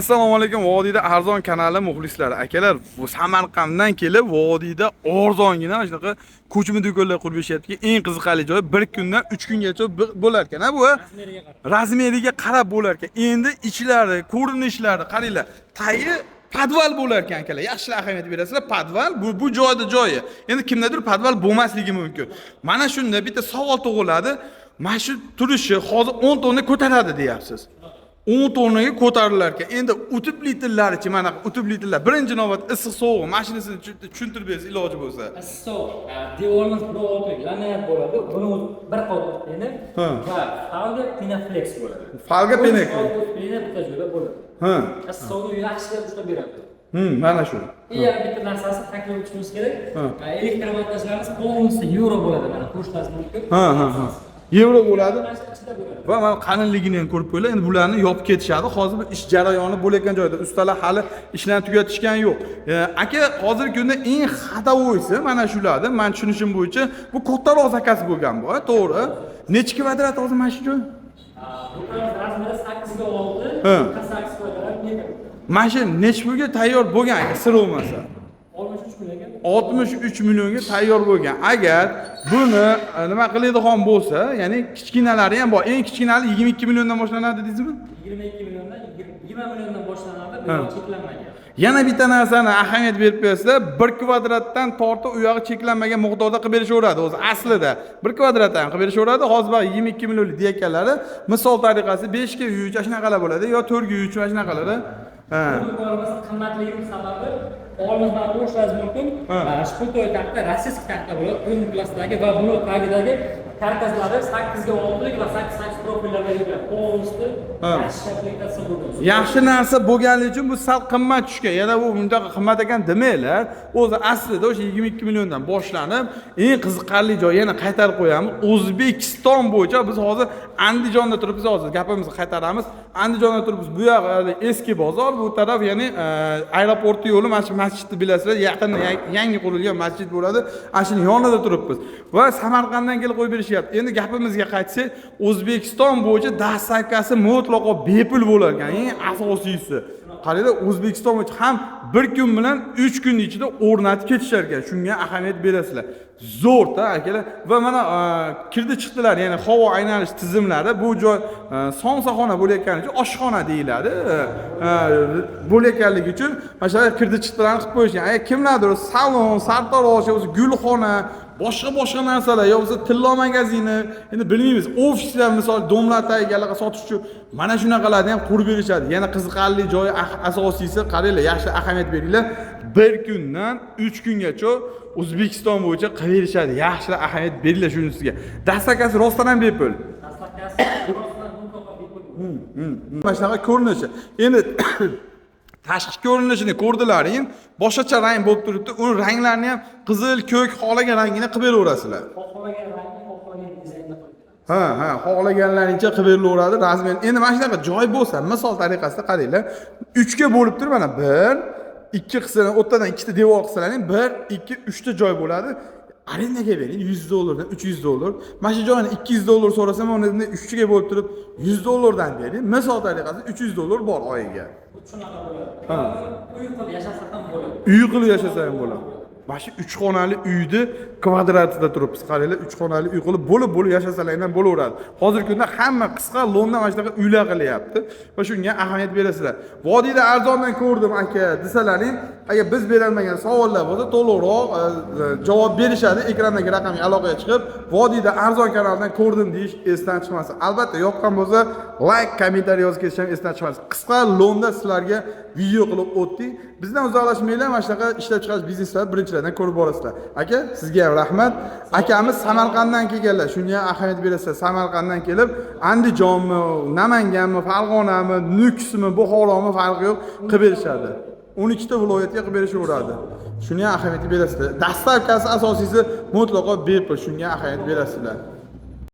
Assalomu alaykum, Vodiyda arzon kanali muxlislari. Akalar, bu Samarqanddan kelib Vodiyda arzongina mana shunaqa ko'chma do'konlar qurib berishyapti. Eng qiziqarli joyi 1 kundan 3 kungacha bo'lar ekan, bu razmeriga qarab bo'lar ekan. Endi ichlari, ko'rinishlari qaranglar. Tayi podval bo'lar ekan akalar. Yaxshi ahamiyat berasizlar. Podval bu joyi. Endi kimdadir podval bo'lmasligi mumkin. Mana shunda bitta savol tug'iladi. Mana shu turishi hozir 10 tonna ko'taradi deyapsiz. 10 tonnaga ko'tarilar ekan. Endi o'tib litrlarichi, mana o'tib litrlar. Birinchi navbat issiq sovuq mashinasini tushuntirib bersangiz iloji bo'lsa. Issiq sovuq, devorimiz biroq lanayat bo'ladi. Buni bir qolib endi va falga Pinaflex bo'ladi. Falga Pinaflex bo'ladi. Issiq sovuqni yaxshi ushlab beradi. Mana shu. Yana bitta narsasi taklif etishimiz kerak. Elektromontajlarimiz polностью yevro bo'ladi. Mana qo'shilasiz mumkin. Yevro bo'ladi. Va mana qalinligini ham ko'rib qo'yinglar. Endi bularni yopib ketishadi. Hozir ish jarayoni bo'layotgan joyda ustalar hali ishlarni tugatishgan yo'q. Aka, hozirgi kunda eng xatovoysi mana shulardi. Men tushunishim bo'yicha bu kattaroq zakaz bo'lgan bu, to'g'ri? Necha kvadrat hozir mana shu joy? Bu razmeri 8 ga 6, 48 kvadrat metr. Mana shu necha pulga tayyor bo'lgan, sir bo'lmasa? 63 millionga. 63 millionga tayyor bo'lgan. Agar buni nima qiladigan bo'lsa, ya'ni kichkinalari ham bor. Eng kichkinali 22 milliondan boshlanadi deysizmi? 22 milliondan 20 milliondan boshlanadi, bu cheklanmagan. Yana bitta narsani ahamiyat berib bersizlar, 1 kvadratdan tortib u yog'i cheklanmagan miqdorda qilib berishaveradi. O'zi aslida 1 kvadratdan qilib berishaveradi. Hozir bak 22 millionlik deyakanlari misol tariqasi 5 ga 3 shunaqalar bo'ladi yo 4 ga 3 shunaqalar. Qimmatligining sababi olimlar qo'shlash mumkin. Shpultoy taxta, rossiyskiy taxta bo'ladi. O'yin klassidagi va buni tagidagi karkaslari 8 ga 6 va 8 profillarga ega. Polностью yaxshi narsa bo'lganligi uchun bu sal qimmat tushgan. Yana bu bundaqa qimmat ekan demanglar. O'zi aslida o'sha 22 milliondan boshlanib, eng qiziqarli joy yana qaytarib qo'yamiz. O'zbekiston bo'yicha biz hozir Andijonda turibmiz, hozir gapimizni qaytaramiz. Andijonda turibmiz. Bu yoq eski bozor, bu taraf ya'ni aeroport yo'li, mana shu masjidni bilasizlar, yaqinda yangi qurilgan masjid bo'ladi. Ana shuning yonida turibmiz. Va Samarqanddan kelib qo'yib berishyapti. Endi gapimizga qaytsak, O'zbekiston bo'yicha dastavkasi mutlaqo bepul bo'lar ekan. Eng asosiysi. Qaranglar, O'zbekiston bo'yicha ham 1 kun bilan 3 kun ichida o'rnatib ketishar ekan. Shunga ahamiyat berasizlar. Zo'rda akalar. Va mana kirdi chiqdilar, ya'ni havo aylanish tizimlari bu joy somsaxona bo'layotgani uchun oshxona deyiladi. Bo'layotganligi uchun mana shu kirdi chiqdilarni qilib qo'yishgan. Agar kimlardir salon, sartarosh, o'zi gulxona, boshqa narsalar, yo bo'lsa tilla magazini, endi bilmaymiz, ofislar misol domlataygalarga sotish uchun mana shunaqalarni ham qurib berishadi. Yana qiziqarli joyi asosiysi, qaranglar, yaxshi ahamiyat beringlar. 1 kundan 3 kungacha O'zbekiston bo'yicha qilib berishadi. Yaxshi ahamiyat beringlar shunisiga. Dastavkasi rostdan ham bepul. Dastavkasi rostdan bepul. Mana shunaqa ko'rinishi. Endi tashqi ko'rinishini ko'rdilaring, boshqacha rang bo'lib turibdi. Uni ranglarini ham qizil, ko'k, xohlagan rangini qilib beraverasizlar. Xohlagan rangni, xohlagan dizaynda qilib. Xohlaganlaringcha qilib beraveradi. Razmer. Endi mana shunaqa joy bo'lsa, misol tariqasida qaranglar, 3 ga bo'lib turib, mana 1 2 qilsalar, o'rtadan ikkita devor qilsalaring 1 2 3 ta joy bo'ladi. Arendaga bering $100 dan $300. Mana shu joyni $200 so'rasam, uni 3 ga bo'lib turib $100 dan bering. Misol tariqasida $300 bor oyiga. Shunaqa bo'ladi. Uy qilib yashasa ham bo'ladi. Uy qilib yashasa ham bo'ladi. Mana shu 3 xonali uyni kvadratida turibmiz. Qaranglar, 3 xonali uy qilib bo'lib yashasalar ham bo'laveradi. Hozirgi kunda hamma qisqa London mana shunaqa uylar qilyapti va shunga ahamiyat berasizlar. Vodiyda arzondan ko'rdim aka desalaring, agar biz berolmagan savollar bo'lsa, to'liqroq javob berishadi. Ekrandagi raqamga aloqaga chiqib, Vodiyda arzon kanalidan ko'rdim deyish esdan chiqmasin. Albatta, yoqqan bo'lsa, like, kommentariy yozib ketish ham esdan chiqmasin. Qisqa London sizlarga video qilib o'tdik. Bizdan uzoqlashmanglar, mana shunaqa ishlab chiqarish bizneslarni birinchilardan ko'rib borasizlar. Aka, sizga ham rahmat. Akamiz Samarqanddan kelganlar. Shunga ahamiyat berasizlar. Samarqanddan kelib, Andijonmi, Namanganmi, Farg'onami, Nukusmi, Buxoromi farqi yo'q, qilib berishadi. 12 ta viloyatga qilib berishaveradi. Shunga ahamiyat berasizlar. Dastavkasi asosiysi mutlaqo bepul. Shunga ahamiyat berasizlar.